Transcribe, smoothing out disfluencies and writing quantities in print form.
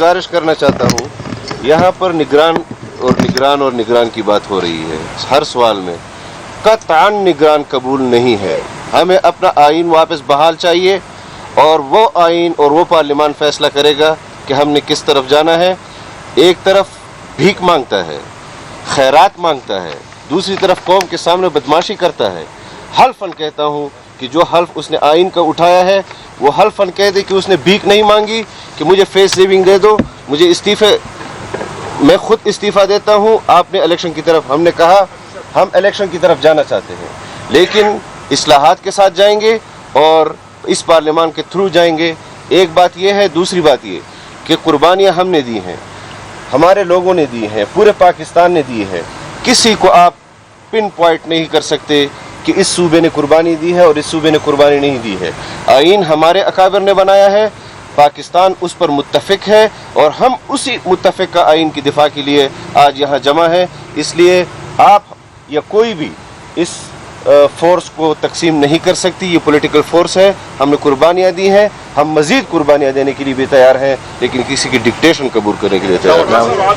गुजारिश करना चाहता हूँ, यहाँ पर निगरान की बात हो रही है हर सवाल में। कतई निगरान कबूल नहीं है। हमें अपना आइन वापस बहाल चाहिए और वो आइन और वो पार्लियामान फैसला करेगा कि हमने किस तरफ जाना है। एक तरफ भीख मांगता है, खैरात मांगता है, दूसरी तरफ कौम के सामने बदमाशी करता है। हल्फन कहता हूँ कि जो हल्फ उसने आइन का उठाया है वो हल्फन कह दे कि उसने भीख नहीं मांगी कि मुझे फेस सेविंग दे दो, मुझे इस्तीफे, मैं खुद इस्तीफा देता हूँ। आपने इलेक्शन की तरफ, हमने कहा हम इलेक्शन की तरफ जाना चाहते हैं लेकिन इस्लाहात के साथ जाएंगे और इस पार्लियामान के थ्रू जाएंगे। एक बात यह है। दूसरी बात ये कि कुर्बानियाँ हमने दी हैं, हमारे लोगों ने दी हैं, पूरे पाकिस्तान ने दी है। किसी को आप पिन पॉइंट नहीं कर सकते कि इस सूबे ने कुर्बानी दी है और इस सूबे ने कुर्बानी नहीं दी है। आइन हमारे अकाबिर ने बनाया है, पाकिस्तान उस पर मुत्तफिक है और हम उसी मुत्तफिक का आइन की दिफा के लिए आज यहाँ जमा है। इसलिए आप या कोई भी इस फोर्स को तकसीम नहीं कर सकती। ये पॉलिटिकल फोर्स है, हमने कुर्बानियाँ दी हैं, हम मज़ीद कुर्बानियाँ देने के लिए भी तैयार हैं लेकिन किसी की डिक्टेशन कबूल करने के लिए तैयार नहीं।